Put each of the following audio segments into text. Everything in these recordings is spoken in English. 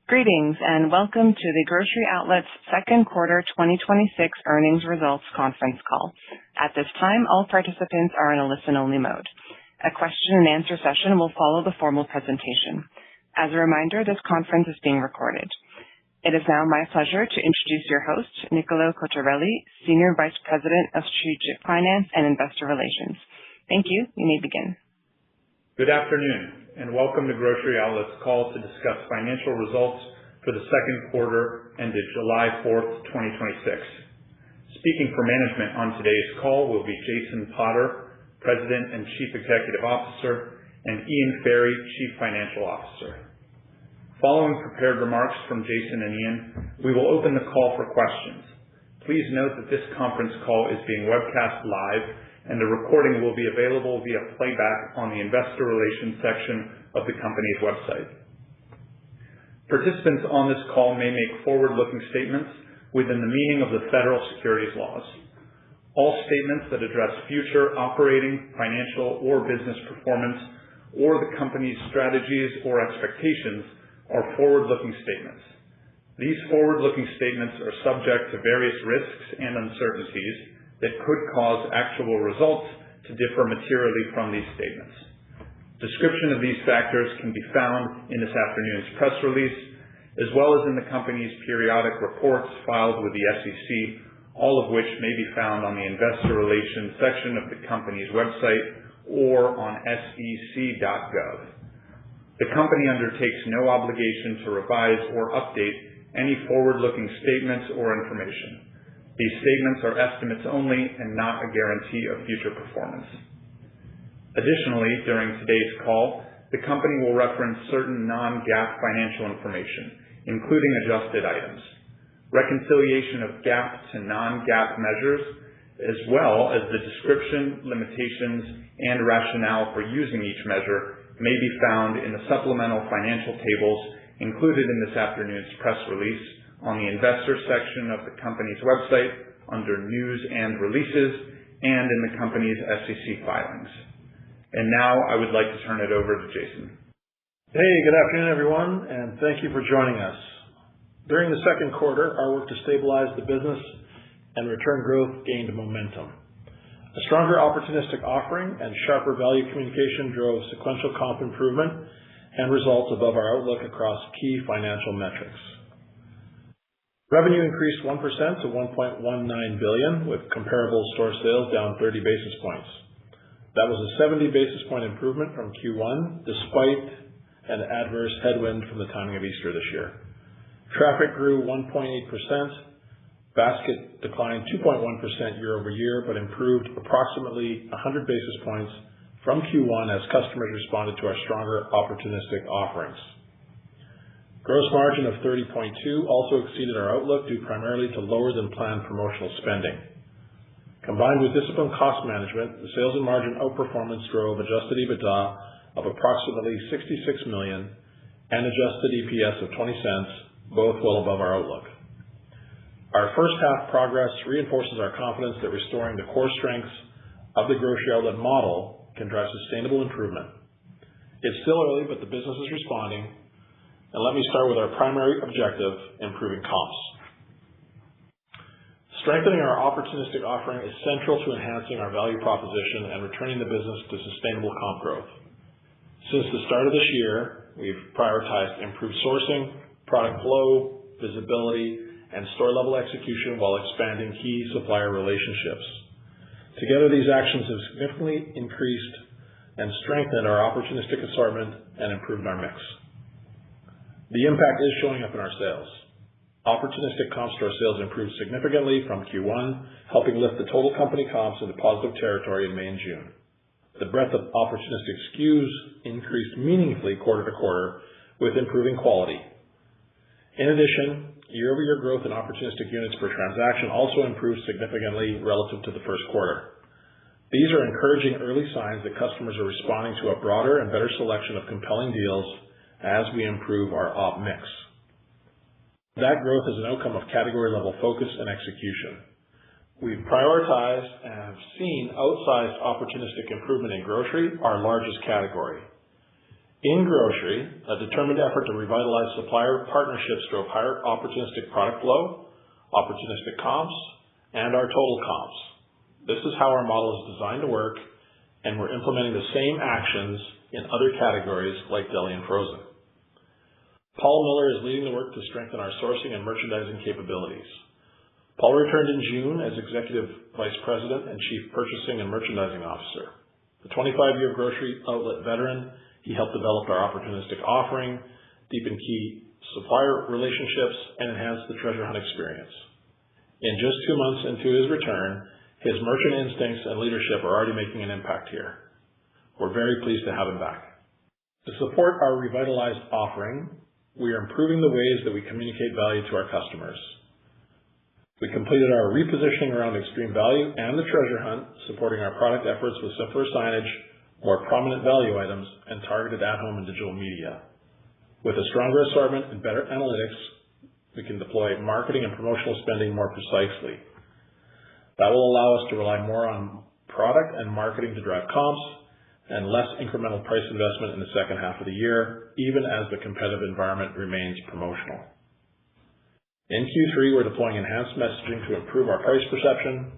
Greetings and welcome to the Grocery Outlet's second quarter 2026 earnings results conference call. At this time, all participants are in a listen-only mode. A question and answer session will follow the formal presentation. As a reminder, this conference is being recorded. It is now my pleasure to introduce your host, Niccolo Cottarelli, Senior Vice President of Strategic Finance and Investor Relations. Thank you. You may begin. Good afternoon, and welcome to Grocery Outlet's call to discuss financial results for the second quarter ended July 4th, 2026. Speaking for management on today's call will be Jason Potter, President and Chief Executive Officer, and Ian Ferry, Chief Financial Officer. Following prepared remarks from Jason and Ian, we will open the call for questions. Please note that this conference call is being webcast live, and a recording will be available via playback on the Investor Relations section of the company's website. Participants on this call may make forward-looking statements within the meaning of the federal securities laws. All statements that address future operating, financial, or business performance, or the company's strategies or expectations are forward-looking statements. These forward-looking statements are subject to various risks and uncertainties that could cause actual results to differ materially from these statements. Description of these factors can be found in this afternoon's press release, as well as in the company's periodic reports filed with the SEC, all of which may be found on the Investor Relations section of the company's website or on sec.gov. The company undertakes no obligation to revise or update any forward-looking statements or information. These statements are estimates only and not a guarantee of future performance. Additionally, during today's call, the company will reference certain non-GAAP financial information, including adjusted items. Reconciliation of GAAP to non-GAAP measures, as well as the description, limitations, and rationale for using each measure, may be found in the supplemental financial tables included in this afternoon's press release on the Investor section of the company's website under News and Releases and in the company's SEC filings. And now I would like to turn it over to Jason. Hey, good afternoon, everyone, and thank you for joining us. During the second quarter, our work to stabilize the business and return growth gained momentum. A stronger opportunistic offering and sharper value communication drove sequential comp improvement and results above our outlook across key financial metrics. Revenue increased 1% to $1.19 billion, with comparable store sales down 30 basis points. That was a 70 basis point improvement from Q1, despite an adverse headwind from the timing of Easter this year. Traffic grew 1.8%. Basket declined 2.1% year over year, but improved approximately 100 basis points from Q1 as customers responded to our stronger opportunistic offerings. Gross margin of 30.2% also exceeded our outlook due primarily to lower than planned promotional spending. Combined with disciplined cost management, the sales and margin outperformance drove adjusted EBITDA of approximately $66 million and adjusted EPS of $0.20, both well above our outlook. Our first half progress reinforces our confidence that restoring the core strengths of the Grocery Outlet model can drive sustainable improvement. It's still early, but the business is responding. And let me start with our primary objective, improving comps. Strengthening our opportunistic offering is central to enhancing our value proposition and returning the business to sustainable comp growth. Since the start of this year, we've prioritized improved sourcing, product flow, visibility, and store-level execution while expanding key supplier relationships. Together, these actions have significantly increased and strengthened our opportunistic assortment and improved our mix. The impact is showing up in our sales. Opportunistic comp store sales improved significantly from Q1, helping lift the total company comps into positive territory in May and June. The breadth of opportunistic SKUs increased meaningfully quarter to quarter with improving quality. In addition, year-over-year growth in opportunistic units per transaction also improved significantly relative to the first quarter. These are encouraging early signs that customers are responding to a broader and better selection of compelling deals as we improve our op mix. That growth is an outcome of category-level focus and execution. We've prioritized and have seen outsized opportunistic improvement in grocery, our largest category. In grocery, a determined effort to revitalize supplier partnerships drove higher opportunistic product flow, opportunistic comps, and our total comps. This is how our model is designed to work, and we're implementing the same actions in other categories like deli and frozen. Paul Miller is leading the work to strengthen our sourcing and merchandising capabilities. Paul returned in June as Executive Vice President and Chief Purchasing and Merchandising Officer. The 25-year grocery outlet veteran, he helped develop our opportunistic offering, deepen key supplier relationships, and enhance the treasure hunt experience. In just 2 months into his return, his merchant instincts and leadership are already making an impact here. We're very pleased to have him back. To support our revitalized offering, we are improving the ways that we communicate value to our customers. We completed our repositioning around extreme value and the treasure hunt, supporting our product efforts with simpler signage, more prominent value items, and targeted at-home and digital media. With a stronger assortment and better analytics, we can deploy marketing and promotional spending more precisely. That will allow us to rely more on product and marketing to drive comps and less incremental price investment in the second half of the year, even as the competitive environment remains promotional. In Q3, we're deploying enhanced messaging to improve our price perception.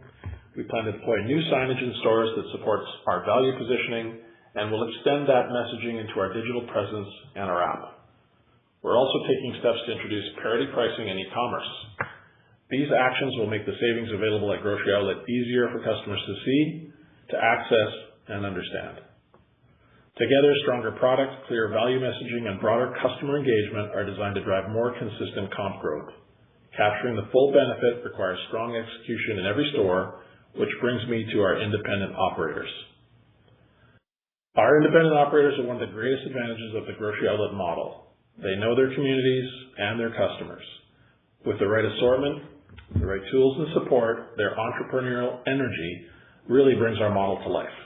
We plan to deploy new signage in stores that supports our value positioning, and we'll extend that messaging into our digital presence and our app. We're also taking steps to introduce parity pricing in e-commerce. These actions will make the savings available at Grocery Outlet easier for customers to see, to access, and understand. Together, stronger product, clear value messaging, and broader customer engagement are designed to drive more consistent comp growth. Capturing the full benefit requires strong execution in every store, which brings me to our independent operators. Our independent operators are one of the greatest advantages of the Grocery Outlet model. They know their communities and their customers. With the right assortment, the right tools and support, their entrepreneurial energy really brings our model to life.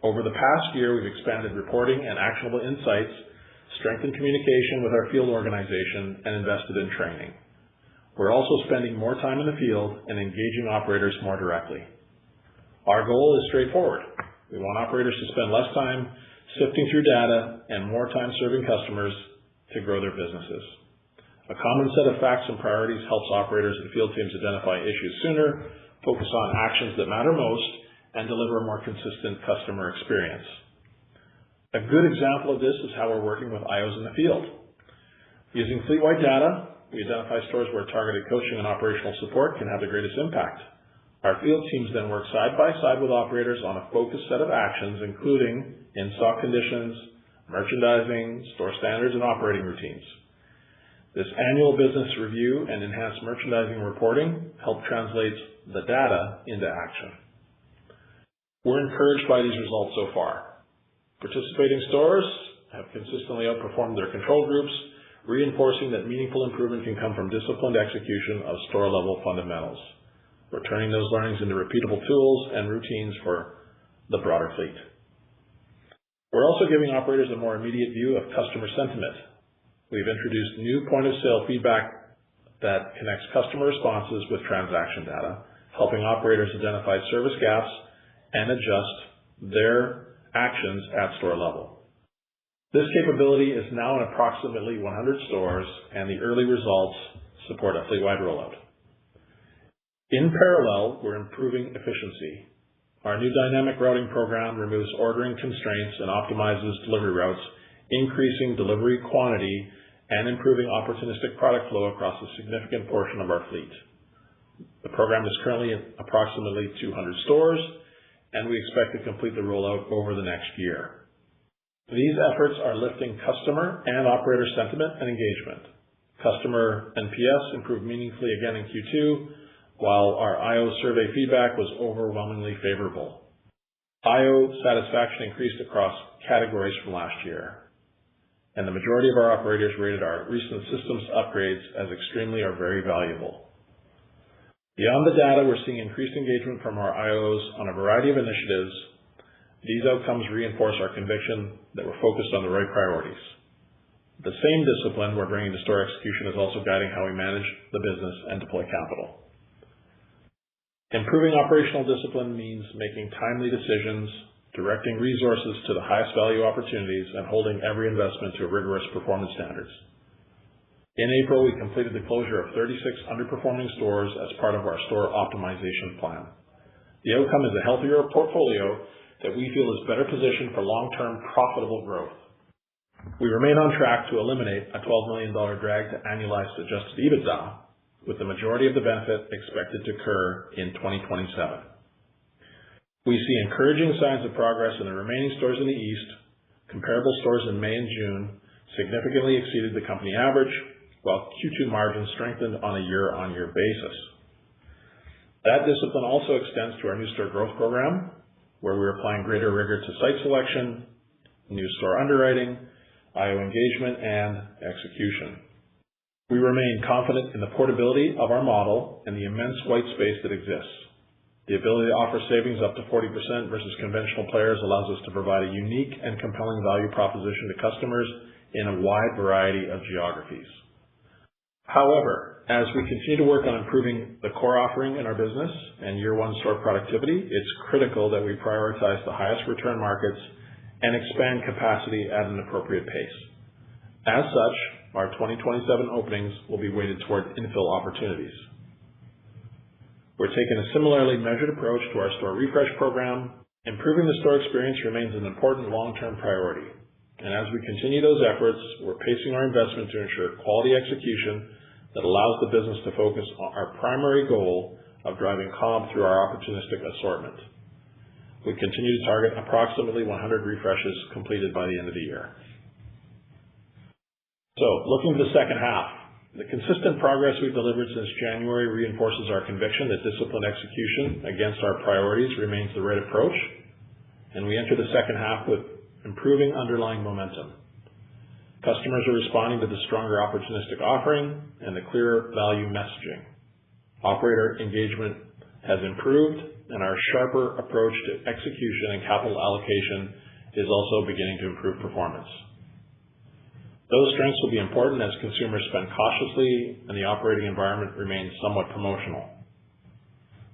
Over the past year, we've expanded reporting and actionable insights, strengthened communication with our field organization, and invested in training. We're also spending more time in the field and engaging operators more directly. Our goal is straightforward. We want operators to spend less time sifting through data and more time serving customers to grow their businesses. A common set of facts and priorities helps operators and field teams identify issues sooner, focus on actions that matter most, and deliver a more consistent customer experience. A good example of this is how we're working with IOs in the field. Using fleet-wide data, we identify stores where targeted coaching and operational support can have the greatest impact. Our field teams then work side by side with operators on a focused set of actions, including in-stock conditions, merchandising, store standards, and operating routines. This annual business review and enhanced merchandising reporting help translate the data into action. We're encouraged by these results so far. Participating stores have consistently outperformed their control groups, reinforcing that meaningful improvement can come from disciplined execution of store-level fundamentals. We're turning those learnings into repeatable tools and routines for the broader fleet. We're also giving operators a more immediate view of customer sentiment. We've introduced new point-of-sale feedback that connects customer responses with transaction data, helping operators identify service gaps and adjust their actions at store level. This capability is now in approximately 100 stores, and the early results support a fleet-wide rollout. In parallel, we're improving efficiency. Our new dynamic routing program removes ordering constraints and optimizes delivery routes, increasing delivery quantity and improving opportunistic product flow across a significant portion of our fleet. The program is currently in approximately 200 stores, and we expect to complete the rollout over the next year. These efforts are lifting customer and operator sentiment and engagement. Customer NPS improved meaningfully again in Q2, while our IO survey feedback was overwhelmingly favorable. IO satisfaction increased across categories from last year, and the majority of our operators rated our recent systems upgrades as extremely or very valuable. Beyond the data, we're seeing increased engagement from our IOs on a variety of initiatives. These outcomes reinforce our conviction that we're focused on the right priorities. The same discipline we're bringing to store execution is also guiding how we manage the business and deploy capital. Improving operational discipline means making timely decisions directing resources to the highest value opportunities, and holding every investment to rigorous performance standards. In April, we completed the closure of 36 underperforming stores as part of our store optimization plan. The outcome is a healthier portfolio that we feel is better positioned for long-term profitable growth. We remain on track to eliminate a $12 million drag to annualized adjusted EBITDA, with the majority of the benefit expected to occur in 2027. We see encouraging signs of progress in the remaining stores in the East. Comparable stores in May and June significantly exceeded the company average, while Q2 margins strengthened on a year-on-year basis. That discipline also extends to our new store growth program, where we are applying greater rigor to site selection, new store underwriting, IO engagement, and execution. We remain confident in the portability of our model and the immense white space that exists. The ability to offer savings up to 40% versus conventional players allows us to provide a unique and compelling value proposition to customers in a wide variety of geographies. However, as we continue to work on improving the core offering in our business and year one store productivity, it's critical that we prioritize the highest return markets and expand capacity at an appropriate pace. As such, our 2027 openings will be weighted toward infill opportunities. We're taking a similarly measured approach to our store refresh program. Improving the store experience remains an important long-term priority. And as we continue those efforts, we're pacing our investment to ensure quality execution that allows the business to focus on our primary goal of driving comp through our opportunistic assortment. We continue to target approximately 100 refreshes completed by the end of the year. So, looking to the second half, the consistent progress we've delivered since January reinforces our conviction that disciplined execution against our priorities remains the right approach, and we enter the second half with improving underlying momentum. Customers are responding to the stronger opportunistic offering and the clearer value messaging. Operator engagement has improved, and our sharper approach to execution and capital allocation is also beginning to improve performance. Those strengths will be important as consumers spend cautiously and the operating environment remains somewhat promotional.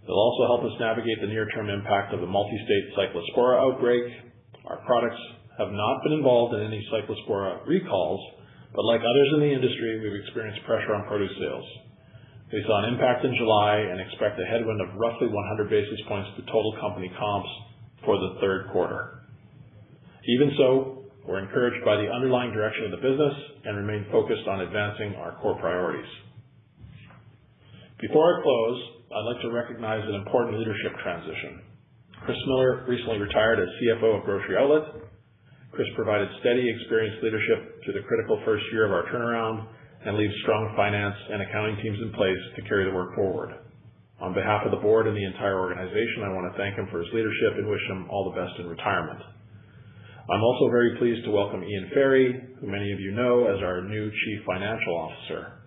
They'll also help us navigate the near-term impact of the multi-state Cyclospora outbreak. Our products have not been involved in any Cyclospora recalls, but like others in the industry, we've experienced pressure on produce sales. We saw an impact in July and expect a headwind of roughly 100 basis points to total company comps for the third quarter. Even so, we're encouraged by the underlying direction of the business and remain focused on advancing our core priorities. Before I close, I'd like to recognize an important leadership transition. Chris Miller recently retired as CFO of Grocery Outlet. Chris provided steady, experienced leadership through the critical first year of our turnaround and leaves strong finance and accounting teams in place to carry the work forward. On behalf of the board and the entire organization, I want to thank him for his leadership and wish him all the best in retirement. I'm also very pleased to welcome Ian Ferry, who many of you know as our new Chief Financial Officer.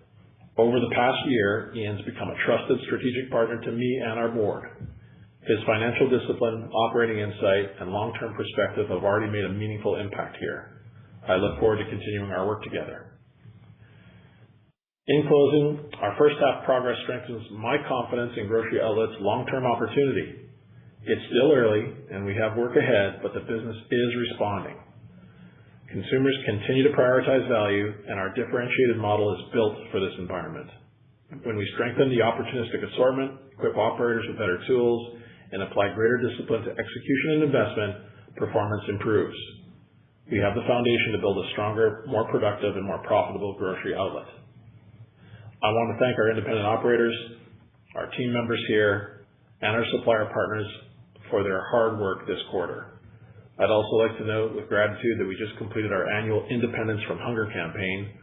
Over the past year, Ian's become a trusted strategic partner to me and our board. His financial discipline, operating insight, and long-term perspective have already made a meaningful impact here. I look forward to continuing our work together. In closing, our first half progress strengthens my confidence in Grocery Outlet's long-term opportunity. It's still early, and we have work ahead, but the business is responding. Consumers continue to prioritize value, and our differentiated model is built for this environment. When we strengthen the opportunistic assortment, equip operators with better tools, and apply greater discipline to execution and investment, performance improves. We have the foundation to build a stronger, more productive, and more profitable Grocery Outlet. I want to thank our independent operators, our team members here, and our supplier partners for their hard work this quarter. I'd also like to note with gratitude that we just completed our annual Independence from Hunger campaign,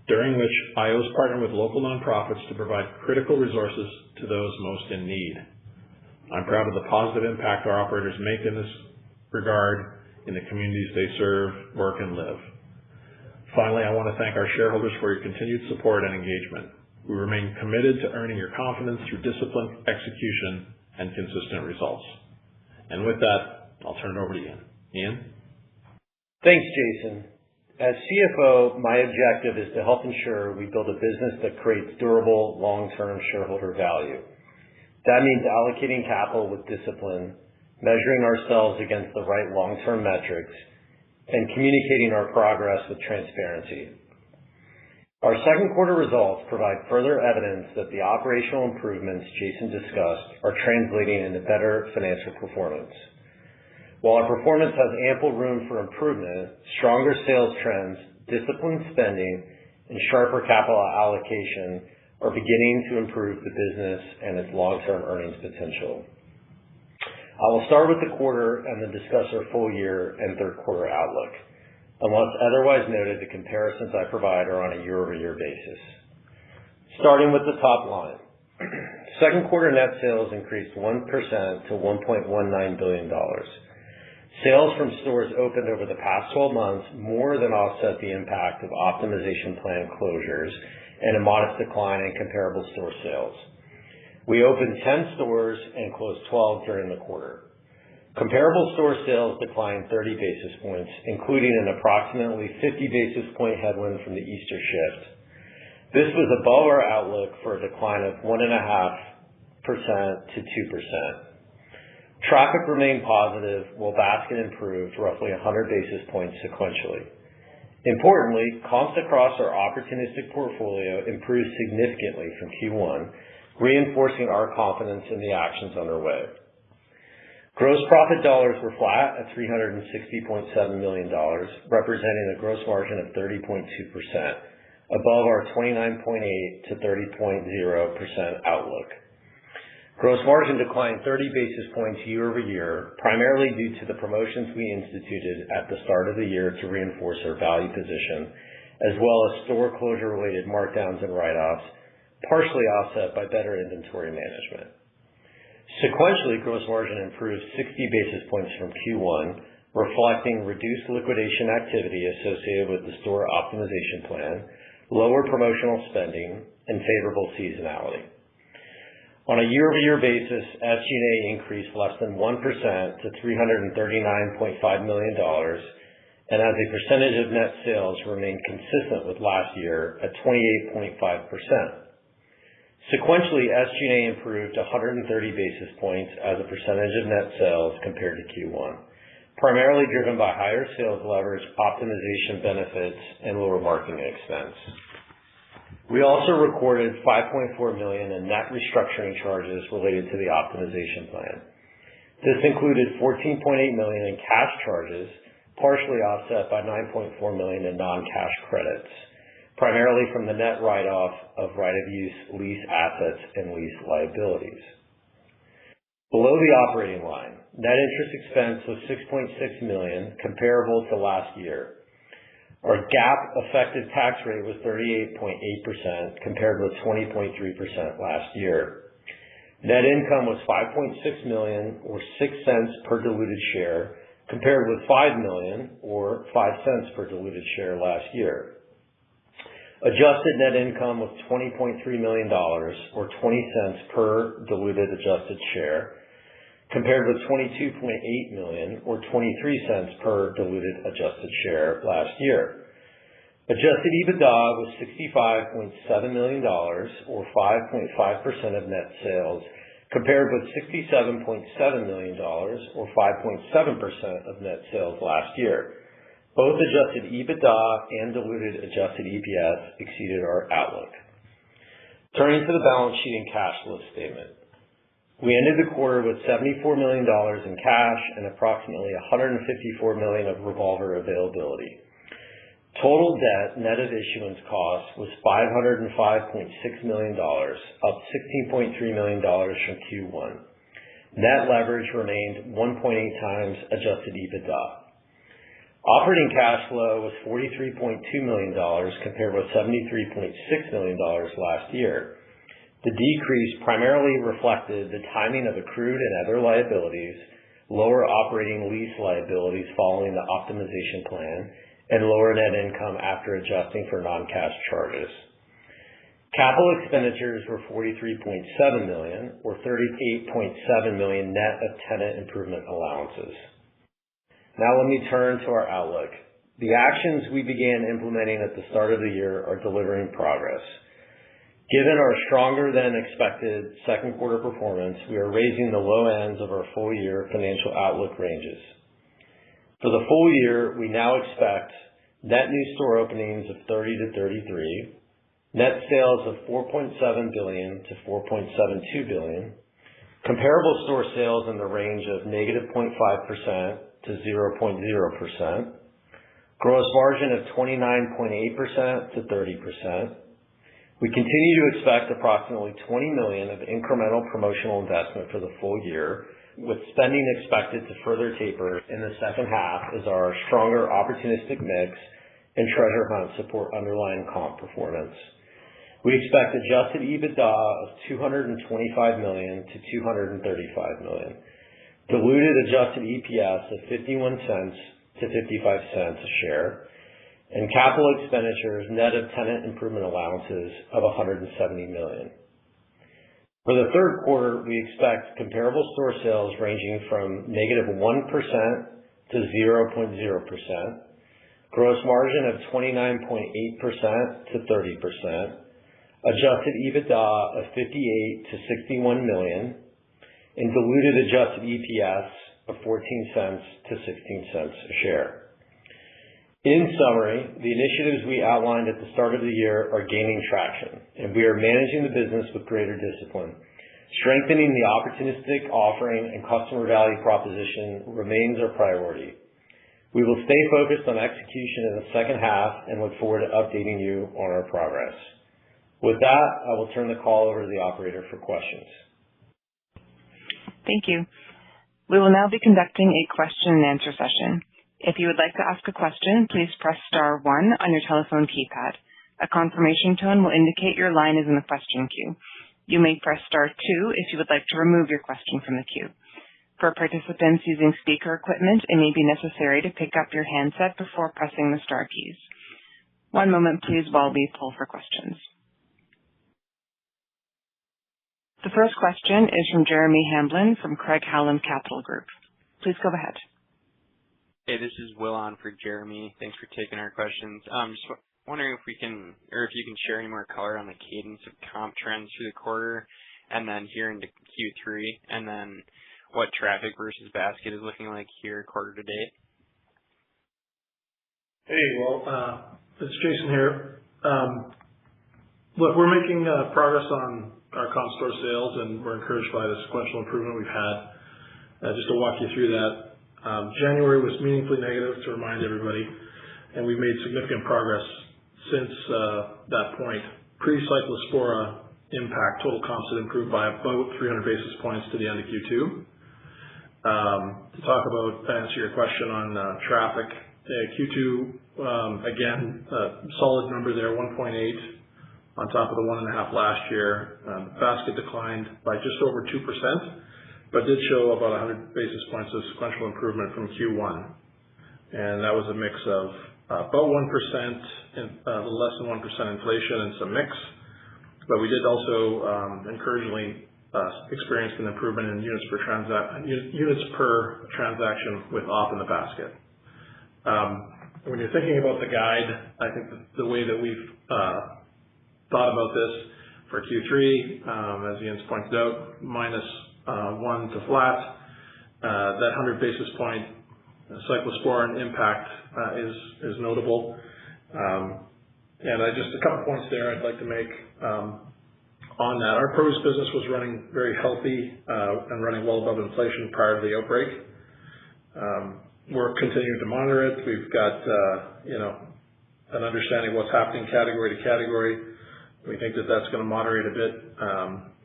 during which IOs partner with local nonprofits to provide critical resources to those most in need. I'm proud of the positive impact our operators make in this regard in the communities they serve, work, and live. Finally, I want to thank our shareholders for your continued support and engagement. We remain committed to earning your confidence through disciplined execution and consistent results. And with that, I'll turn it over to Ian. Ian? Thanks, Jason. As CFO, my objective is to help ensure we build a business that creates durable, long-term shareholder value. That means allocating capital with discipline, measuring ourselves against the right long-term metrics, and communicating our progress with transparency. Our second quarter results provide further evidence that the operational improvements Jason discussed are translating into better financial performance. While our performance has ample room for improvement, stronger sales trends, disciplined spending, and sharper capital allocation are beginning to improve the business and its long-term earnings potential. I will start with the quarter and then discuss our full year and third quarter outlook. Unless otherwise noted, the comparisons I provide are on a year-over-year basis. Starting with the top line. Second quarter net sales increased 1% to $1.19 billion. Sales from stores opened over the past 12 months more than offset the impact of optimization plan closures and a modest decline in comparable store sales. We opened 10 stores and closed 12 during the quarter. Comparable store sales declined 30 basis points, including an approximately 50 basis point headwind from the Easter shift. This was above our outlook for a decline of 1.5% to 2%. Traffic remained positive, while basket improved roughly 100 basis points sequentially. Importantly, comps across our opportunistic portfolio improved significantly from Q1, reinforcing our confidence in the actions underway. Gross profit dollars were flat at $360.7 million, representing a gross margin of 30.2%, above our 29.8% to 30.0% outlook. Gross margin declined 30 basis points year over year, primarily due to the promotions we instituted at the start of the year to reinforce our value position, as well as store closure-related markdowns and write-offs, partially offset by better inventory management. Sequentially, gross margin improved 60 basis points from Q1, reflecting reduced liquidation activity associated with the store optimization plan, lower promotional spending, and favorable seasonality. On a year-over-year basis, SG&A increased less than 1% to $339.5 million, and as a percentage of net sales remained consistent with last year at 28.5%. Sequentially, SG&A improved 130 basis points as a percentage of net sales compared to Q1, primarily driven by higher sales leverage, optimization benefits, and lower marketing expense. We also recorded $5.4 million in net restructuring charges related to the optimization plan. This included $14.8 million in cash charges, partially offset by $9.4 million in non-cash credits, primarily from the net write-off of right-of-use lease assets and lease liabilities. Below the operating line, net interest expense was $6.6 million, comparable to last year. Our GAAP effective tax rate was 38.8%, compared with 20.3% last year. Net income was $5.6 million, or 6 cents per diluted share, compared with $5 million, or 5 cents per diluted share last year. Adjusted net income was $20.3 million, or 20 cents per diluted adjusted share, compared with $22.8 million, or 23 cents per diluted adjusted share last year. Adjusted EBITDA was $65.7 million, or 5.5% of net sales, compared with $67.7 million, or 5.7% of net sales last year. Both adjusted EBITDA and diluted adjusted EPS exceeded our outlook. Turning to the balance sheet and cash flow statement. We ended the quarter with $74 million in cash and approximately $154 million of revolver availability. Total debt net of issuance costs was $505.6 million, up $16.3 million from Q1. Net leverage remained 1.8 times adjusted EBITDA. Operating cash flow was $43.2 million, compared with $73.6 million last year. The decrease primarily reflected the timing of accrued and other liabilities, lower operating lease liabilities following the optimization plan, and lower net income after adjusting for non-cash charges. Capital expenditures were $43.7 million, or $38.7 million net of tenant improvement allowances. Now let me turn to our outlook. The actions we began implementing at the start of the year are delivering progress. Given our stronger than expected second quarter performance, we are raising the low ends of our full year financial outlook ranges. For the full year, we now expect net new store openings of 30 to 33, net sales of $4.7 billion to $4.72 billion, comparable store sales in the range of -0.5% to 0.0%, gross margin of 29.8% to 30%. We continue to expect approximately $20 million of incremental promotional investment for the full year, with spending expected to further taper in the second half as our stronger opportunistic mix and treasure hunt support underlying comp performance. We expect adjusted EBITDA of $225 million to $235 million, diluted adjusted EPS of 51 cents to 55 cents a share, and capital expenditures net of tenant improvement allowances of $170 million. For the third quarter, we expect comparable store sales ranging from -1% to 0.0%, gross margin of 29.8% to 30%, adjusted EBITDA of 58 to 61 million, and diluted adjusted EPS of 14 cents to 16 cents a share. In summary, the initiatives we outlined at the start of the year are gaining traction, and we are managing the business with greater discipline. Strengthening the opportunistic offering and customer value proposition remains our priority. We will stay focused on execution in the second half and look forward to updating you on our progress. With that, I will turn the call over to the operator for questions. Thank you. We will now be conducting a question and answer session. If you would like to ask a question, please press *1 on your telephone keypad. A confirmation tone will indicate your line is in the question queue. You may press *2 if you would like to remove your question from the queue. For participants using speaker equipment, it may be necessary to pick up your handset before pressing the star keys. One moment please while we pull for questions. The first question is from Jeremy Hamblin from Craig-Hallum Capital Group. Please go ahead. Hey, this is Will on for Jeremy. Thanks for taking our questions. Just wondering if you can share any more color on the cadence of comp trends through the quarter and then here into Q3, and then what traffic versus basket is looking like here quarter to date. Hey, well, it's Jason here. Look, we're making progress on our comp store sales, and we're encouraged by the sequential improvement we've had. Just to walk you through that, January was meaningfully negative, to remind everybody, and we've made significant progress since that point. Pre-Cyclospora impact, total comps had improved by about 300 basis points to the end of Q2. To answer your question on traffic, Q2, again, solid number there, 1.8 on top of the 1.5 last year. Basket declined by just over 2%. But did show about 100 basis points of sequential improvement from Q1. And that was a mix of about 1%, and a little less than 1% inflation and some mix. But we did also encouragingly experience an improvement in units per transaction with off in the basket. When you're thinking about the guide, I think the way that we've thought about this for Q3, as Jens pointed out, -1 to flat. That 100 basis point cyclosporin impact is notable. And just a couple points there I'd like to make on that. Our produce business was running very healthy and running well above inflation prior to the outbreak. We're continuing to monitor it. We've got an understanding of what's happening category to category. We think that that's going to moderate a bit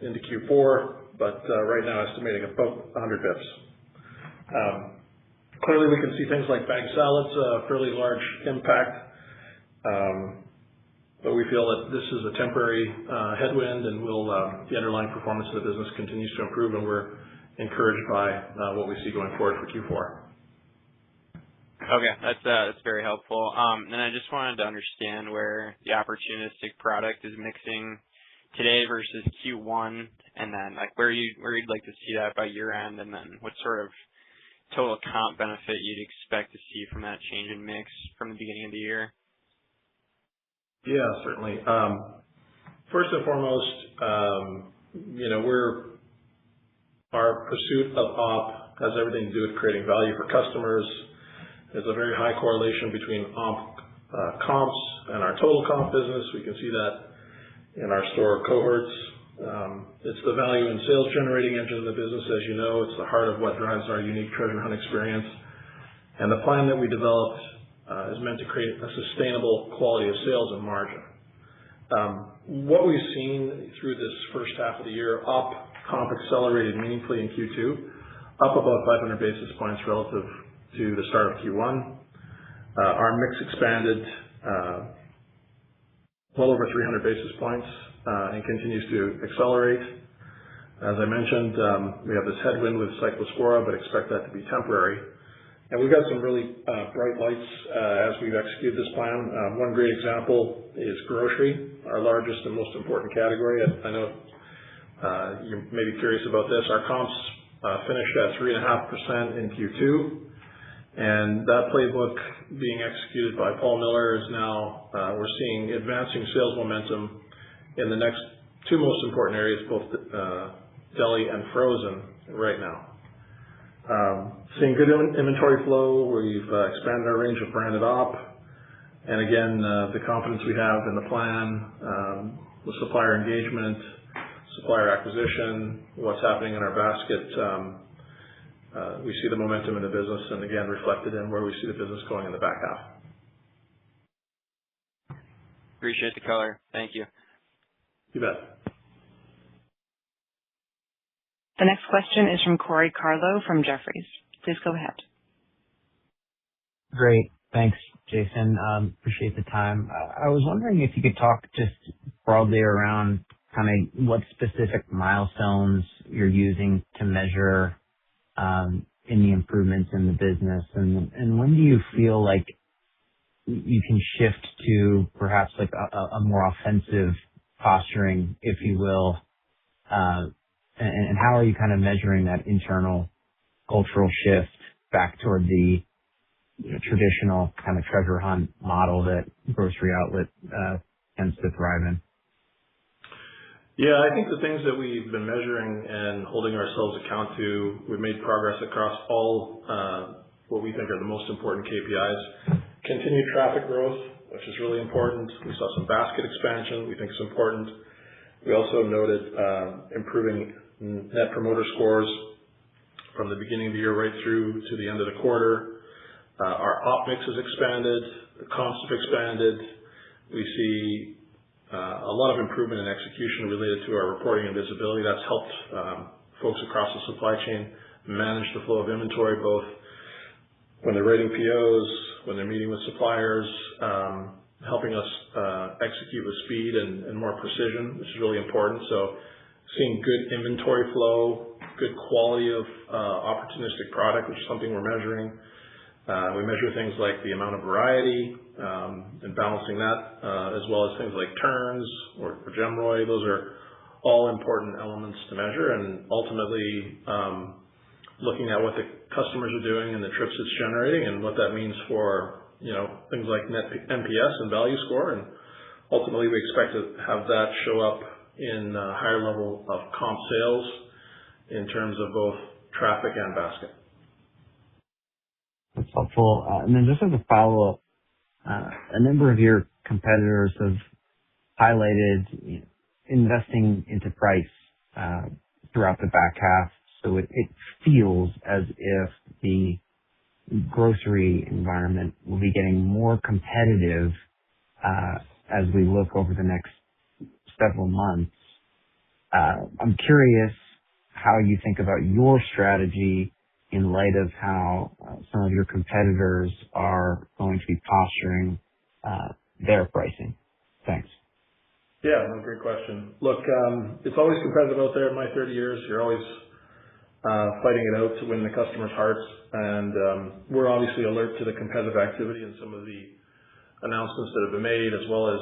into Q4. But right now estimating about 100 bips. Clearly we can see things like bag salads, a fairly large impact. But we feel that this is a temporary headwind, and the underlying performance of the business continues to improve, and we're encouraged by what we see going forward for Q4. Okay, that's very helpful. And I just wanted to understand where the opportunistic product is mixing today versus Q1, and then where you'd like to see that by year end, and then what sort of total comp benefit you'd expect to see from that change in mix from the beginning of the year. Yeah, certainly. First and foremost, our pursuit of op has everything to do with creating value for customers. There's a very high correlation between comps and our total comp business. We can see that in our store cohorts. It's the value and sales generating engine of the business, as you know. It's the heart of what drives our unique treasure hunt experience. And the plan that we developed is meant to create a sustainable quality of sales and margin. What we've seen through this first half of the year, comp accelerated meaningfully in Q2, up about 500 basis points relative to the start of Q1. Our mix expanded well over 300 basis points and continues to accelerate. As I mentioned, we have this headwind with Cyclospora, but expect that to be temporary. And we've got some really bright lights as we've executed this plan. One great example is grocery, our largest and most important category. I know you may be curious about this. Our comps finished at 3.5% in Q2, and that playbook being executed by Paul Miller is now, we're seeing advancing sales momentum in the next two most important areas, both deli and frozen right now. Seeing good inventory flow. We've expanded our range of branded op. And again, the confidence we have in the plan, with supplier engagement, supplier acquisition, what's happening in our basket, we see the momentum in the business and again reflected in where we see the business going in the back half. Appreciate the color. Thank you. You bet. The next question is from Corey Carlo from Jefferies. Please go ahead. Great. Thanks, Jason. Appreciate the time. I was wondering if you could talk just broadly around kind of what specific milestones you're using to measure in the improvements in the business, and when do you feel like you can shift to perhaps like a more offensive posturing, if you will, and how are you kind of measuring that internal cultural shift back toward the traditional kind of treasure hunt model that grocery outlet tends to thrive in? Yeah, I think the things that we've been measuring and holding ourselves account to, we've made progress across all what we think are the most important KPIs. Continued traffic growth, which is really important. We saw some basket expansion, we think is important. We also noted improving net promoter scores from the beginning of the year right through to the end of the quarter. Our op mix has expanded, the comps have expanded. We see a lot of improvement in execution related to our reporting and visibility. That's helped folks across the supply chain manage the flow of inventory, both when they're rating POs, when they're meeting with suppliers, helping us execute with speed and more precision, which is really important. So seeing good inventory flow, good quality of opportunistic product, which is something we're measuring. We measure things like the amount of variety and balancing that, as well as things like turns or GMROI. Those are all important elements to measure, and ultimately looking at what the customers are doing and the trips it's generating and what that means for things like net NPS and value score. And ultimately we expect to have that show up in a higher level of comp sales in terms of both traffic and basket. That's helpful. And then just as a follow-up, a number of your competitors have highlighted investing into price throughout the back half. So it feels as if the grocery environment will be getting more competitive as we look over the next several months. I'm curious how you think about your strategy in light of how some of your competitors are going to be posturing their pricing. Thanks. Yeah, no, great question. Look, it's always competitive out there. In my 30 years, you're always fighting it out to win the customer's hearts. And we're obviously alert to the competitive activity and some of the announcements that have been made, as well as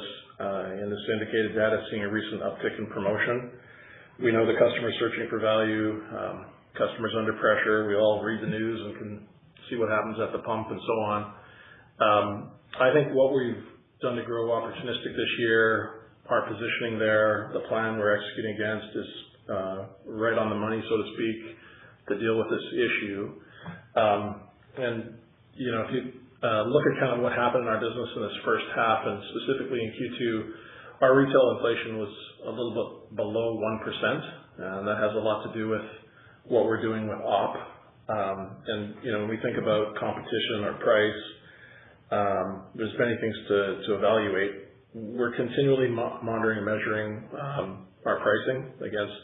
in the syndicated data, seeing a recent uptick in promotion. We know the customer's searching for value, customers under pressure. We all read the news and can see what happens at the pump and so on. I think what we've done to grow opportunistic this year our positioning there, the plan we're executing against is right on the money, so to speak, to deal with this issue. If you look at kind of what happened in our business in this first half, and specifically in Q2, our retail inflation was a little bit below 1%, and that has a lot to do with what we're doing with op. When we think about competition or price, there's many things to evaluate. We're continually monitoring and measuring our pricing against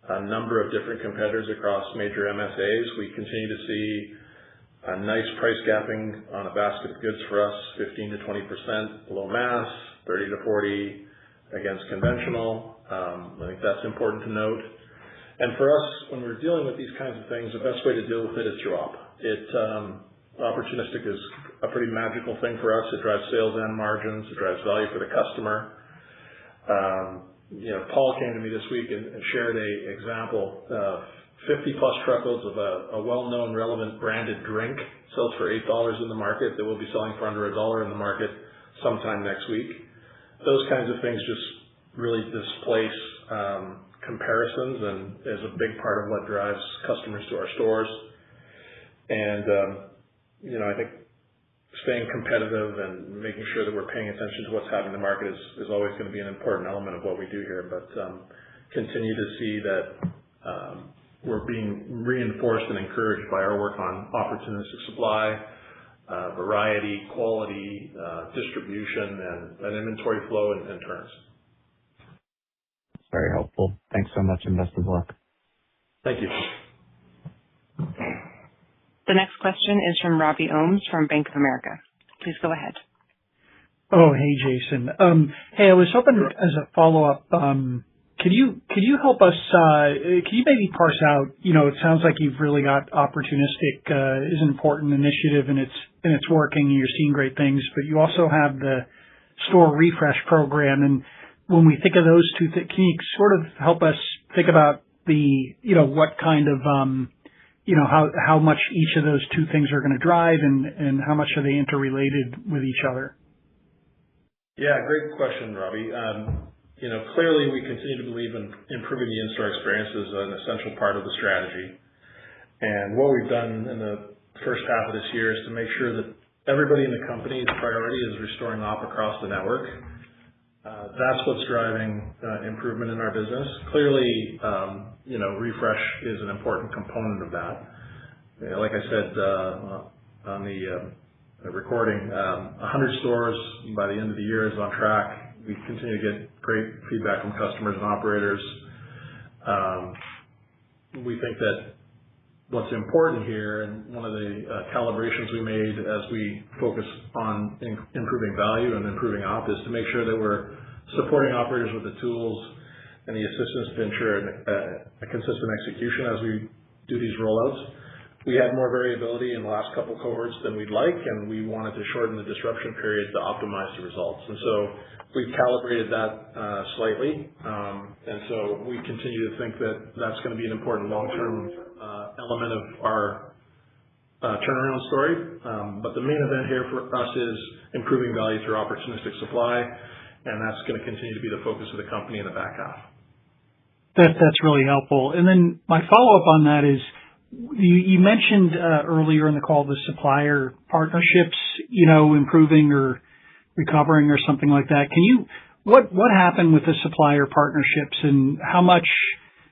a number of different competitors across major MSAs. We continue to see a nice price gapping on a basket of goods for us, 15 to 20% below mass, 30 to 40 against conventional. I think that's important to note. And for us, when we're dealing with these kinds of things, the best way to deal with it is through op. Opportunistic is a pretty magical thing for us. It drives sales and margins. It drives value for the customer. Paul came to me this week and shared an example of 50-plus truckloads of a well-known, relevant branded drink sells for $8 in the market that will be selling for under $1 in the market sometime next week. Those kinds of things just really displace comparisons and is a big part of what drives customers to our stores. And I think staying competitive and making sure that we're paying attention to what's happening in the market is always going to be an important element of what we do here. But continue to see that we're being reinforced and encouraged by our work on opportunistic supply, variety, quality, distribution, and inventory flow and turns. Very helpful. Thanks so much, and best of luck. Thank you. The next question is from Robbie Ohms from Bank of America. Please go ahead. Oh, hey, Jason. Hey, I was hoping as a follow-up, could you help us, can you maybe parse out, it sounds like you've really got opportunistic is an important initiative and it's working and you're seeing great things, but you also have the store refresh program. And when we think of those two things, can you sort of help us think about what kind of, how much each of those two things are going to drive and how much are they interrelated with each other? Yeah, great question, Robbie. Clearly we continue to believe in improving the in-store experience is an essential part of the strategy. And what we've done in the first half of this year is to make sure that everybody in the company's priority is restoring op across the network. That's what's driving improvement in our business. Clearly, refresh is an important component of that. Like I said on the recording, 100 stores by the end of the year is on track. We continue to get great feedback from customers and operators. We think that what's important here, and one of the calibrations we made as we focus on improving value and improving op, is to make sure that we're supporting operators with the tools and the assistance to ensure a consistent execution as we do these rollouts. We had more variability in the last couple cohorts than we'd like, and we wanted to shorten the disruption period to optimize the results. And so we've calibrated that slightly. And so we continue to think that that's going to be an important long-term element of our turnaround story. But the main event here for us is improving value through opportunistic supply, and that's going to continue to be the focus of the company in the back half. That's really helpful. And then my follow-up on that is, you mentioned earlier in the call the supplier partnerships, improving or recovering or something like that. What happened with the supplier partnerships, and how much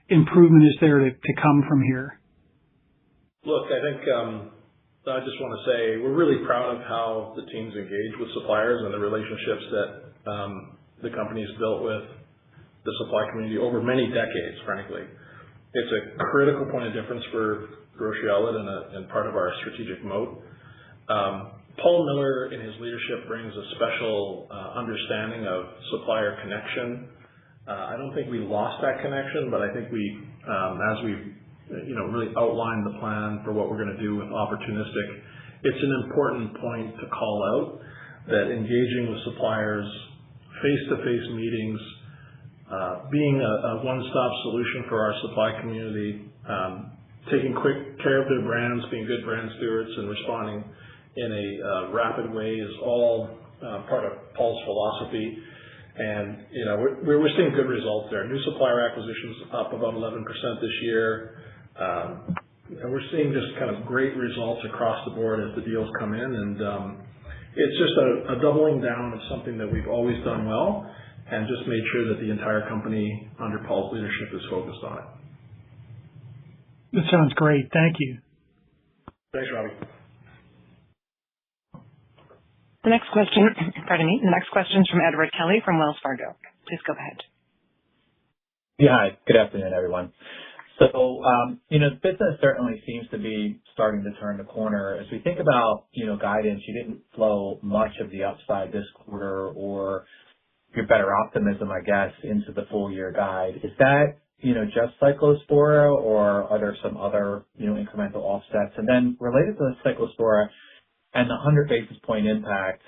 improvement is there to come from here? Look, I think I just want to say we're really proud of how the teams engage with suppliers and the relationships that the company's built with the supply community over many decades, frankly. It's a critical point of difference for Grocery Outlet and part of our strategic moat. Paul Miller, in his leadership, brings a special understanding of supplier connection. I don't think we lost that connection, but I think as we've really outlined the plan for what we're going to do with opportunistic, it's an important point to call out that engaging with suppliers, face-to-face meetings, being a one-stop solution for our supply community, taking quick care of their brands, being good brand stewards, and responding in a rapid way is all part of Paul's philosophy. And, we're seeing good results there. New supplier acquisitions up about 11% this year. And we're seeing just kind of great results across the board as the deals come in. And it's just a doubling down of something that we've always done well and just made sure that the entire company under Paul's leadership is focused on it. That sounds great. Thank you. Thanks, Robbie. The next question is from Edward Kelly from Wells Fargo. Please go ahead. Yeah, hi. Good afternoon, everyone. So, the business certainly seems to be starting to turn the corner. As we think about, guidance, you didn't flow much of the upside this quarter or your better optimism, I guess, into the full year guide. Is that, just Cyclospora, or are there some other, incremental offsets? And then related to the Cyclospora and the 100 basis point impact,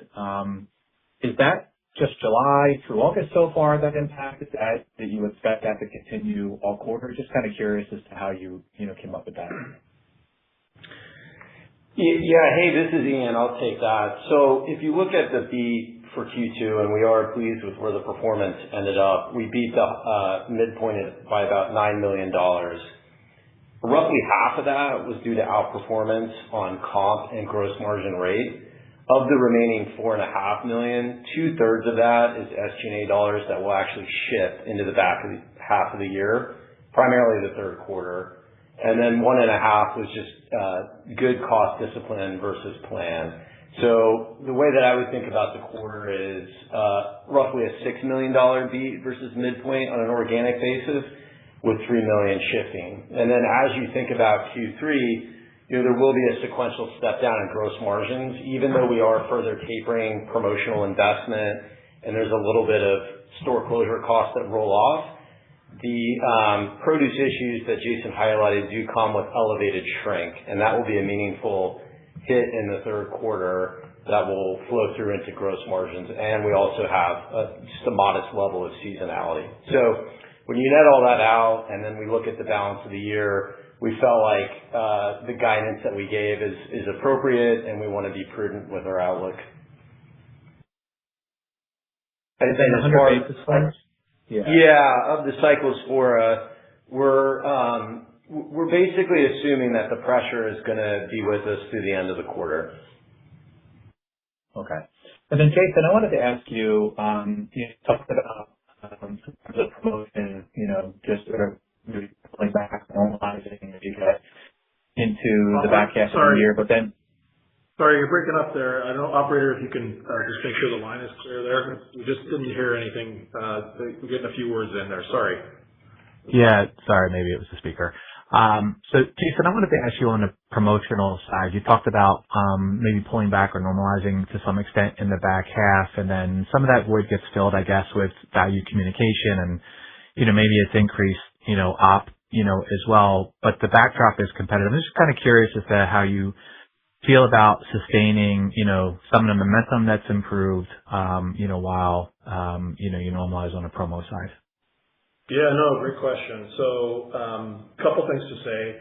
is that just July through August so far that impacted that you expect that to continue all quarter? Just kind of curious as to how you came up with that. Yeah. Hey, this is Ian. I'll take that. So if you look at the beat for Q2, and we are pleased with where the performance ended up, we beat the midpoint by about $9 million. Roughly half of that was due to outperformance on comp and gross margin rate. Of the remaining $4.5 million, 2/3 of that is SG&A dollars that will actually shift into the back half of the year, primarily the third quarter. And then 1.5 was just good cost discipline versus plan. So the way that I would think about the quarter is roughly a $6 million beat versus midpoint on an organic basis, with $3 million shifting. And then as you think about Q3, there will be a sequential step down in gross margins, even though we are further tapering promotional investment and there's a little bit of store closure costs that roll off. The produce issues that Jason highlighted do come with elevated shrink, and that will be a meaningful hit in the third quarter that will flow through into gross margins. And we also have just a modest level of seasonality. So when you net all that out and then we look at the balance of the year, we felt like the guidance that we gave is appropriate, and we want to be prudent with our outlook. And then 100 basis points? Yeah, of the Cyclospora, we're basically assuming that the pressure is going to be with us through the end of the quarter. Okay. And then Jason, I wanted to ask you, you talked about the promotion, just sort of really pulling back, normalizing as you get into the back half of the year, but then... Sorry, you're breaking up there. I don't know, operator, if you can just make sure the line is clear there. We just didn't hear anything. We're getting a few words in there. Sorry. Yeah, sorry, maybe it was the speaker. So Jason, I wanted to ask you on the promotional side. You talked about maybe pulling back or normalizing to some extent in the back half, and then some of that void gets filled, I guess, with value communication, and maybe it's increased op as well. But the backdrop is competitive. I'm just kind of curious as to how you feel about sustaining some of the momentum that's improved while you normalize on the promo side. Yeah, no, great question. So, couple things to say.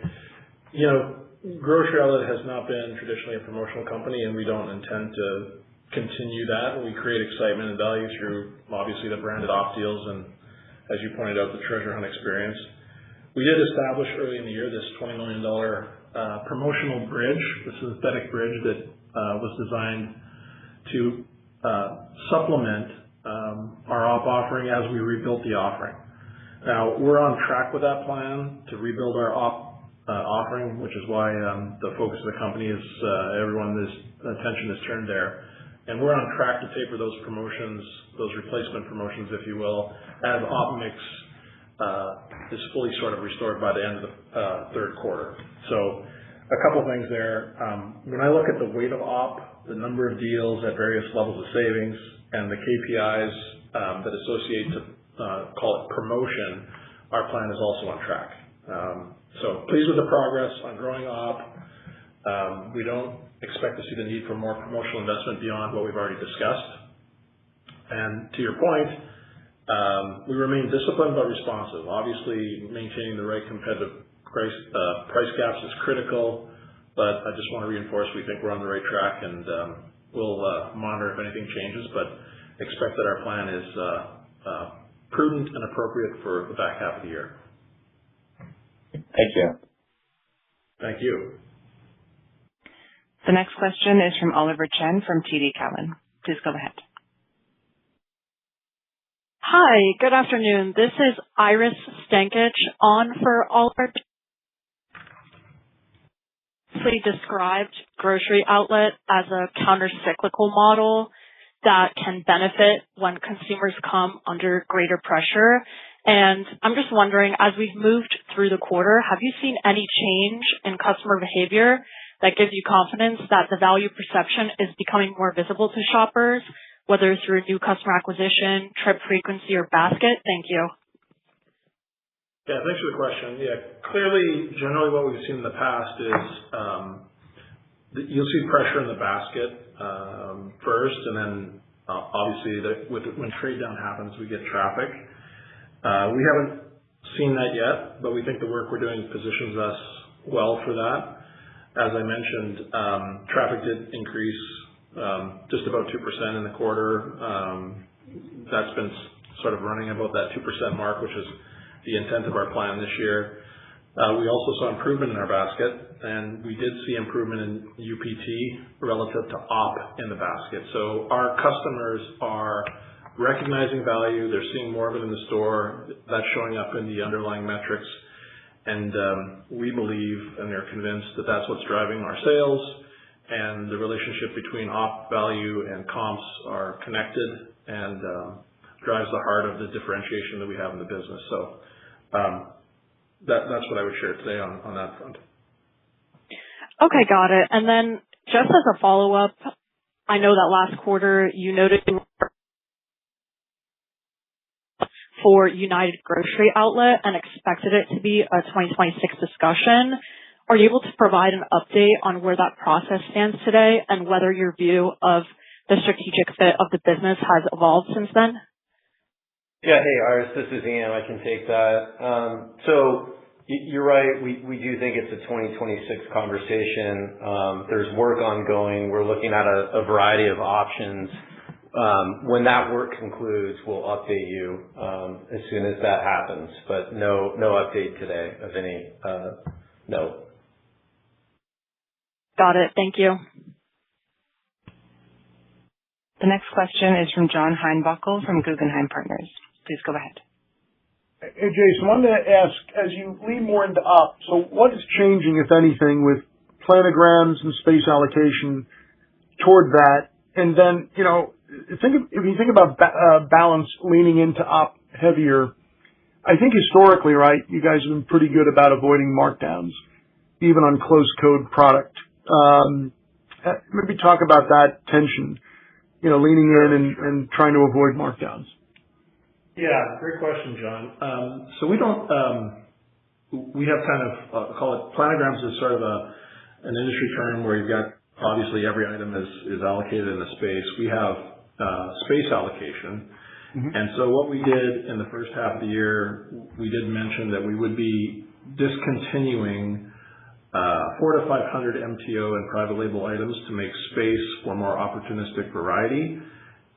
Grocery Outlet has not been traditionally a promotional company, and we don't intend to continue that. We create excitement and value through, obviously, the branded off deals and, as you pointed out, the treasure hunt experience. We did establish early in the year this $20 million promotional bridge, the synthetic bridge that was designed to supplement our op offering as we rebuilt the offering. Now, we're on track with that plan to rebuild our op offering, which is why the focus of the company is everyone's attention is turned there. And we're on track to taper those promotions, those replacement promotions, if you will, as op mix is fully sort of restored by the end of the third quarter. So a couple things there. When I look at the weight of op, the number of deals at various levels of savings, and the KPIs that associate to call it promotion, our plan is also on track. So pleased with the progress on growing op. We don't expect to see the need for more promotional investment beyond what we've already discussed. And to your point, we remain disciplined but responsive. Obviously, maintaining the right competitive price gaps is critical, but I just want to reinforce we think we're on the right track, and we'll monitor if anything changes, but expect that our plan is prudent and appropriate for the back half of the year. Thank you. Thank you. The next question is from Oliver Chen from TD Cowen. Please go ahead. Hi, good afternoon. This is Iris Stankic on for Oliver. Described grocery outlet as a counter-cyclical model that can benefit when consumers come under greater pressure. And I'm just wondering, as we've moved through the quarter, have you seen any change in customer behavior that gives you confidence that the value perception is becoming more visible to shoppers, whether through new customer acquisition, trip frequency, or basket? Thank you. Yeah, thanks for the question. Yeah, clearly, generally what we've seen in the past is you'll see pressure in the basket first, and then obviously when trade down happens, we get traffic. We haven't seen that yet, but we think the work we're doing positions us well for that. As I mentioned, traffic did increase just about 2% in the quarter. That's been sort of running about that 2% mark, which is the intent of our plan this year. We also saw improvement in our basket, and we did see improvement in UPT relative to op in the basket. So our customers are recognizing value. They're seeing more of it in the store. That's showing up in the underlying metrics. And we believe and are convinced that that's what's driving our sales, and the relationship between op value and comps are connected and drives the heart of the differentiation that we have in the business. So that's what I would share today on that front. Okay, got it. And then just as a follow-up, I know that last quarter you noted for United Grocery Outlet and expected it to be a 2026 discussion. Are you able to provide an update on where that process stands today and whether your view of the strategic fit of the business has evolved since then? Yeah. Hey, Iris, this is Ian. I can take that. So you're right. We do think it's a 2026 conversation. There's work ongoing. We're looking at a variety of options. When that work concludes, we'll update you as soon as that happens. But no update today of any note. Got it. Thank you. The next question is from John Heinbockel from Guggenheim Partners. Please go ahead. Hey, Jason, I wanted to ask, as you lean more into op, so what is changing, if anything, with planograms and space allocation toward that? And then, if you think about balance leaning into op heavier, I think historically, right, you guys have been pretty good about avoiding markdowns, even on close code product. Maybe talk about that tension, leaning in and trying to avoid markdowns. Yeah, great question, John. So we don't, we have kind of, call it planograms is sort of an industry term where you've got, obviously every item is allocated in a space. We have space allocation. Mm-hmm. And so what we did in the first half of the year, we did mention that we would be discontinuing 400 to 500 MTO and private label items to make space for more opportunistic variety.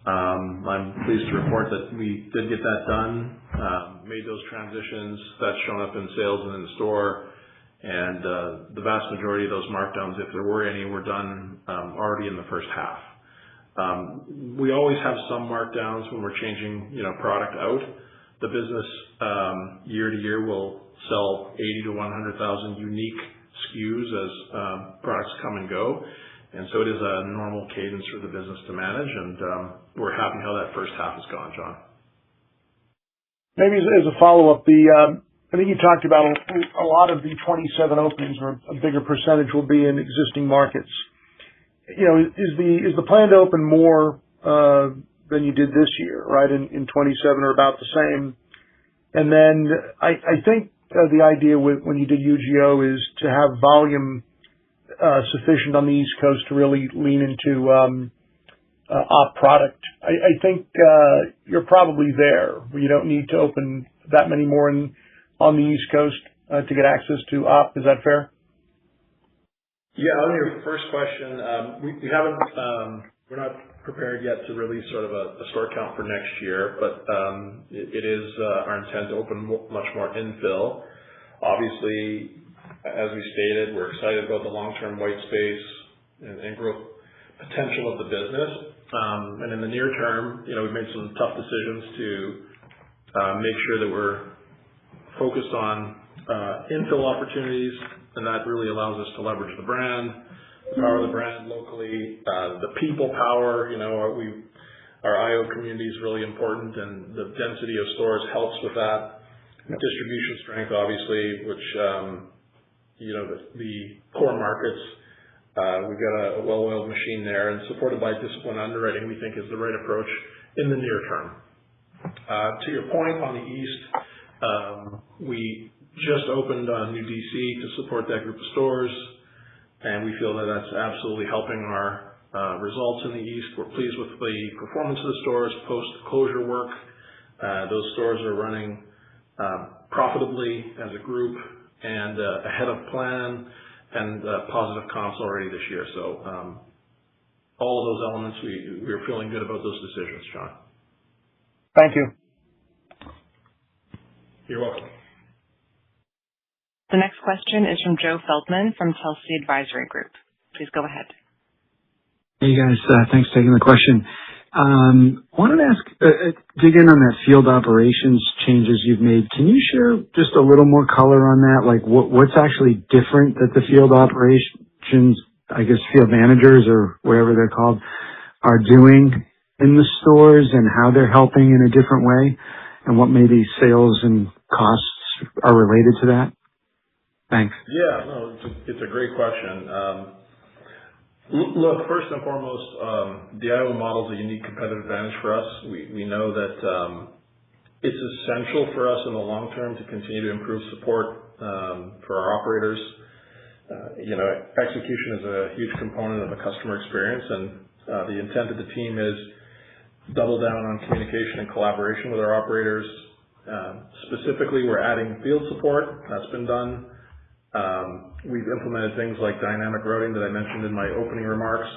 I'm pleased to report that we did get that done, made those transitions. That's shown up in sales and in the store. And the vast majority of those markdowns, if there were any, were done already in the first half. We always have some markdowns when we're changing, product out. The business year to year will sell 80 to 100,000 unique SKUs as products come and go. And so it is a normal cadence for the business to manage, and we're happy how that first half has gone, John. Maybe as a follow-up, I think you talked about a lot of the 27 openings, or a bigger percentage, will be in existing markets. Is the plan to open more than you did this year, right? In 27 or about the same. And then I think the idea when you did UGO is to have volume sufficient on the East Coast to really lean into op product. I think you're probably there, where you don't need to open that many more on the East Coast to get access to op. Is that fair? Yeah, on your first question, we haven't, we're not prepared yet to release sort of a store count for next year, but it is our intent to open much more infill. Obviously, as we stated, we're excited about the long-term white space and growth potential of the business. And in the near term, we've made some tough decisions to make sure that we're focused on infill opportunities, and that really allows us to leverage the brand, the power of the brand locally, the people power. Our IO community is really important, and the density of stores helps with that. Distribution strength, obviously, which the core markets, we've got a well-oiled machine there, and supported by disciplined underwriting, we think is the right approach in the near term. To your point on the East, we just opened a new DC to support that group of stores, and we feel that that's absolutely helping our results in the East. We're pleased with the performance of the stores post-closure work. Those stores are running profitably as a group and ahead of plan, and positive comps already this year. So all of those elements, we are feeling good about those decisions, John. Thank you. You're welcome. The next question is from Joe Feldman from Telsey Advisory Group. Please go ahead. Hey guys, thanks for taking the question. Wanted to ask, dig in on that field operations changes you've made. Can you share just a little more color on that? Like what's actually different that the field operations, I guess field managers or whatever they're called, are doing in the stores, and how they're helping in a different way, and what maybe sales and costs are related to that? Thanks. Yeah, no, it's a great question. Look, first and foremost, the Iowa model is a unique competitive advantage for us. We know that it's essential for us in the long term to continue to improve support for our operators. Execution is a huge component of the customer experience, and the intent of the team is double down on communication and collaboration with our operators. Specifically, we're adding field support. That's been done. We've implemented things like dynamic routing that I mentioned in my opening remarks.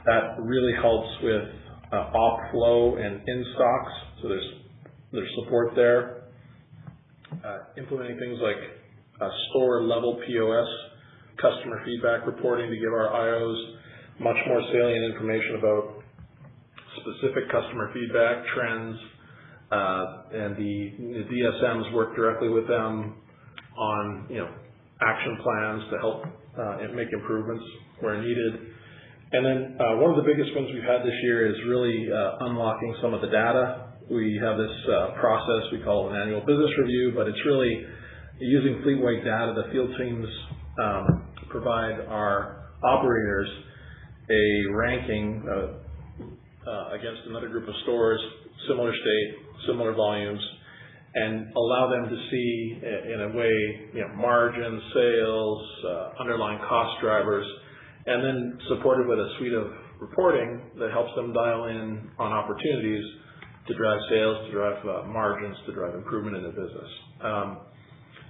That really helps with off flow and in stocks. So there's support there. Implementing things like store level POS, customer feedback reporting to give our IOs much more salient information about specific customer feedback trends, and the DSMs work directly with them on action plans to help make improvements where needed. And then one of the biggest ones we've had this year is really unlocking some of the data. We have this process we call an annual business review, but it's really using fleet-wide data. The field teams provide our operators a ranking against another group of stores, similar state, similar volumes, and allow them to see in a way, margin, sales, underlying cost drivers, and then supported with a suite of reporting that helps them dial in on opportunities to drive sales, to drive margins, to drive improvement in their business.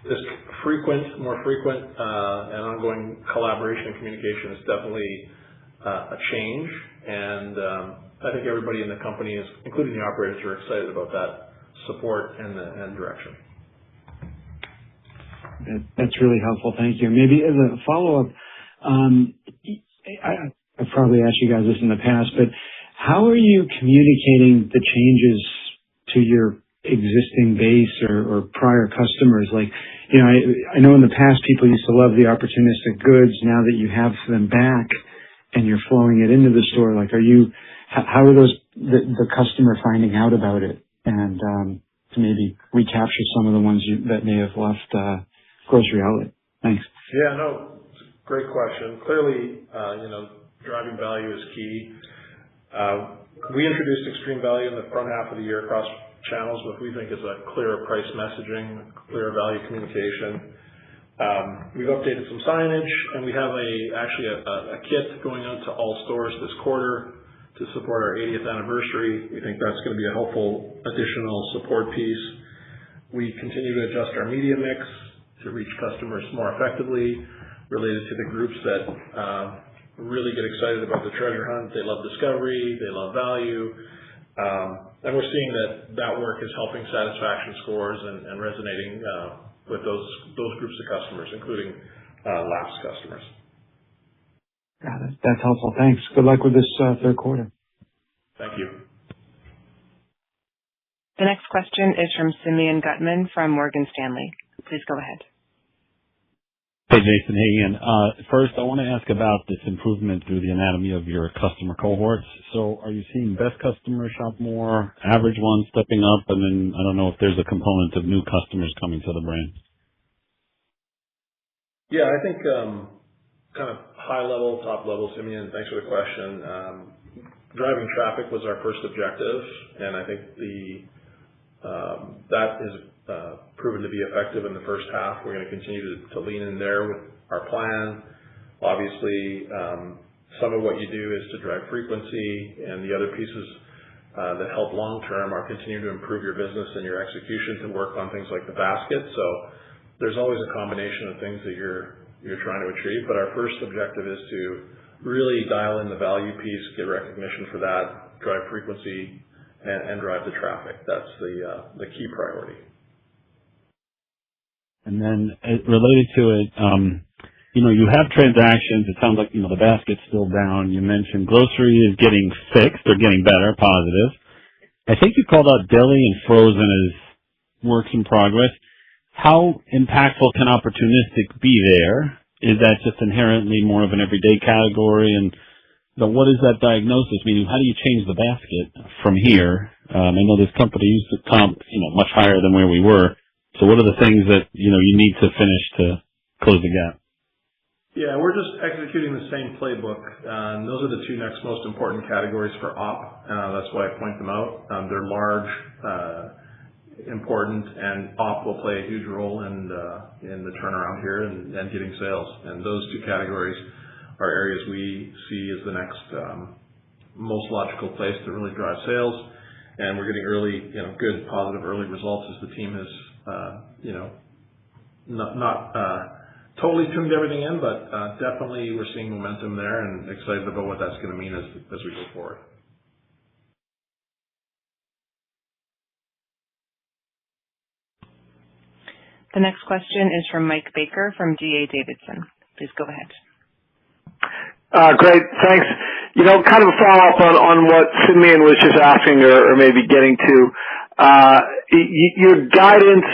This more frequent and ongoing collaboration and communication is definitely a change, and I think everybody in the company, including the operators, are excited about that support and direction. That's really helpful. Thank you. Maybe as a follow-up, I've probably asked you guys this in the past, but how are you communicating the changes to your existing base or prior customers? Like, I know in the past people used to love the opportunistic goods. Now that you have them back and you're flowing it into the store, like, how are the customer finding out about it? And to maybe recapture some of the ones that may have left Grocery Outlet. Thanks. Yeah, no, it's a great question. Clearly, driving value is key. We introduced extreme value in the front half of the year across channels, what we think is a clearer price messaging, clearer value communication. We've updated some signage, and we have actually a kit going out to all stores this quarter to support our 80th anniversary. We think that's going to be a helpful additional support piece. We continue to adjust our media mix to reach customers more effectively related to the groups that really get excited about the treasure hunt. They love discovery. They love value. And we're seeing that work is helping satisfaction scores and resonating with those groups of customers, including lapsed customers. Got it. That's helpful. Thanks. Good luck with this third quarter. Thank you. The next question is from Simeon Gutman from Morgan Stanley. Please go ahead. Hey, Jason. Hey, Ian. First, I want to ask about this improvement through the anatomy of your customer cohorts. So are you seeing best customers shop more, average ones stepping up, and then I don't know if there's a component of new customers coming to the brand? Yeah, I think kind of high level, top level, Simeon, thanks for the question. Driving traffic was our first objective, and I think that is proven to be effective in the first half. We're going to continue to lean in there with our plan. Obviously, some of what you do is to drive frequency, and the other pieces that help long term are continue to improve your business and your execution to work on things like the basket. So there's always a combination of things that you're trying to achieve, but our first objective is to really dial in the value piece, get recognition for that, drive frequency, and drive the traffic. That's the key priority. And then related to it, you have transactions. It sounds like, the basket's still down. You mentioned grocery is getting fixed or getting better, positive. I think you called out deli and frozen as works in progress. How impactful can opportunistic be there? Is that just inherently more of an everyday category? And what is that diagnosis? Meaning, how do you change the basket from here? I know this company used to comp, much higher than where we were. So what are the things that, you need to finish to close the gap? Yeah, we're just executing the same playbook. Those are the two next most important categories for op. That's why I point them out. They're large, important, and op will play a huge role in the turnaround here and getting sales. And those two categories are areas we see as the next most logical place to really drive sales. And we're getting early, good, positive early results as the team has, not totally tuned everything in, but definitely we're seeing momentum there and excited about what that's going to mean as we go forward. The next question is from Mike Baker from D.A. Davidson. Please go ahead. Great, thanks. Kind of a follow-up on what Simeon was just asking or maybe getting to. Your guidance,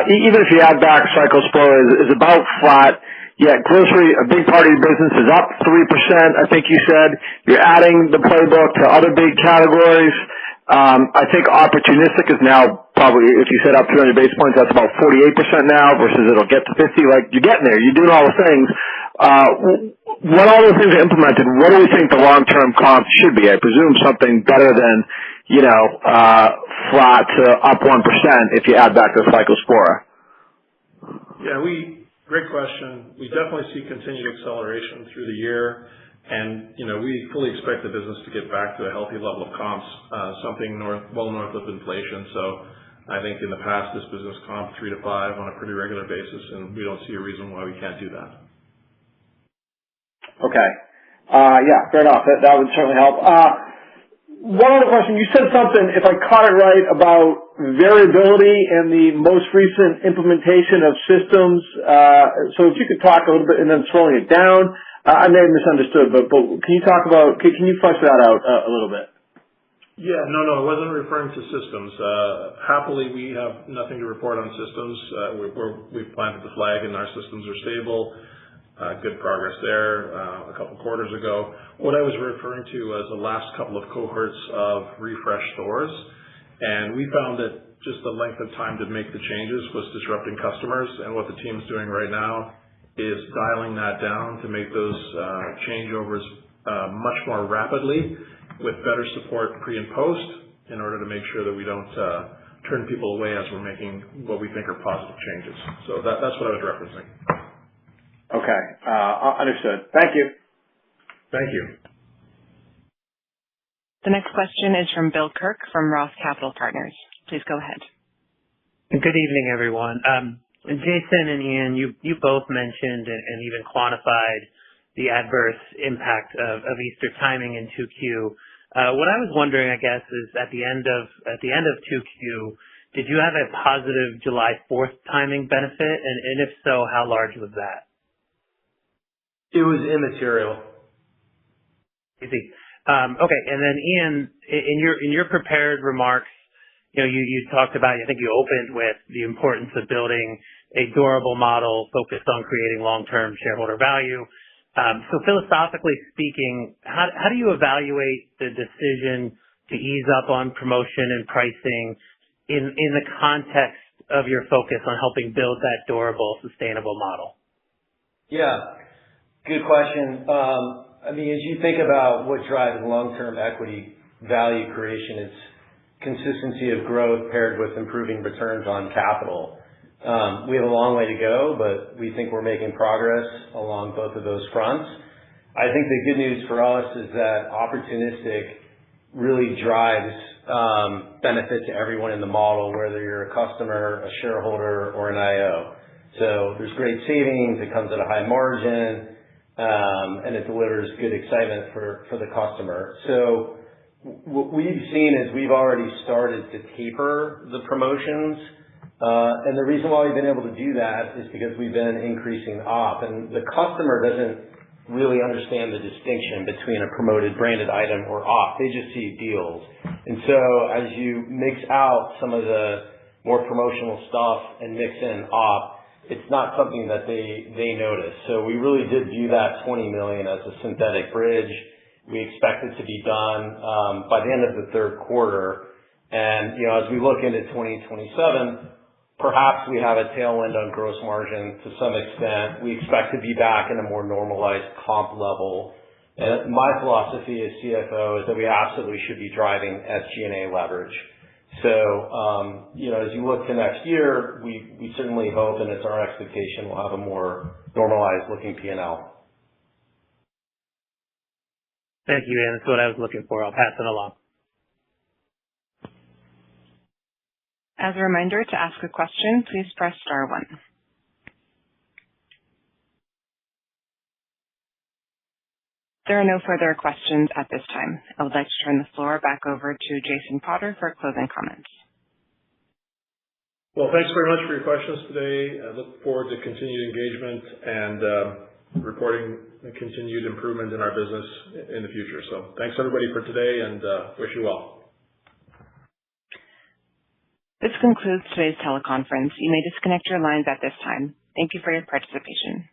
even if you add back Cyclospora, is about flat, yet grocery, a big part of your business, is up 3%, I think you said. You're adding the playbook to other big categories. I think opportunistic is now probably, if you set up 300 basis points, that's about 48% now versus it'll get to 50. Like, you're getting there. You're doing all the things. When all those things are implemented, what do we think the long-term comp should be? I presume something better than, flat to up 1% if you add back the Cyclospora. Yeah, great question. We definitely see continued acceleration through the year. And, we fully expect the business to get back to a healthy level of comps, something well north of inflation. So I think in the past, this business comped 3 to 5 on a pretty regular basis, and we don't see a reason why we can't do that. Okay. Yeah, fair enough. That would certainly help. One other question. You said something, if I caught it right, about variability in the most recent implementation of systems. So if you could talk a little bit, and then slowing it down. I may have misunderstood, but can you talk about, can you flesh that out a little bit? Yeah, no, I wasn't referring to systems. Happily, we have nothing to report on systems. We've planted the flag and our systems are stable. Good progress there a couple quarters ago. What I was referring to was the last couple of cohorts of refresh stores. And we found that just the length of time to make the changes was disrupting customers. And what the team's doing right now is dialing that down to make those changeovers much more rapidly with better support pre and post in order to make sure that we don't turn people away as we're making what we think are positive changes. So that's what I was referencing. Okay. Understood. Thank you. Thank you. The next question is from Bill Kirk from Roth Capital Partners. Please go ahead. Good evening, everyone. Jason and Ian, you both mentioned and even quantified the adverse impact of Easter timing in 2Q. What I was wondering, I guess, is at the end of 2Q, did you have a positive July 4th timing benefit? And if so, how large was that? It was immaterial. Easy. Okay. And then Ian, in your prepared remarks, you talked about, I think you opened with the importance of building a durable model focused on creating long-term shareholder value. So philosophically speaking, how do you evaluate the decision to ease up on promotion and pricing in the context of your focus on helping build that durable, sustainable model? Yeah, good question. As you think about what drives long-term equity value creation, it's consistency of growth paired with improving returns on capital. We have a long way to go, but we think we're making progress along both of those fronts. I think the good news for us is that opportunistic really drives benefit to everyone in the model, whether you're a customer, a shareholder, or an IO. So there's great savings, it comes at a high margin, and it delivers good excitement for the customer. So what we've seen is we've already started to taper the promotions. And the reason why we've been able to do that is because we've been increasing op. And the customer doesn't really understand the distinction between a promoted branded item or op. They just see deals. And so as you mix out some of the more promotional stuff and mix in op, it's not something that they notice. So we really did view that $20 million as a synthetic bridge. We expect it to be done by the end of the third quarter. And as we look into 2027, perhaps we have a tailwind on gross margin to some extent. We expect to be back in a more normalized comp level. And my philosophy as CFO is that we absolutely should be driving SG&A leverage. So, as you look to next year, we certainly hope, and it's our expectation, we'll have a more normalized looking P&L. Thank you, Ian. That's what I was looking for. I'll pass it along. As a reminder, to ask a question, please press star 1. There are no further questions at this time. I would like to turn the floor back over to Jason Potter for closing comments. Well, thanks very much for your questions today. I look forward to continued engagement and reporting continued improvement in our business in the future. So thanks everybody for today, and wish you well. This concludes today's teleconference. You may disconnect your lines at this time. Thank you for your participation.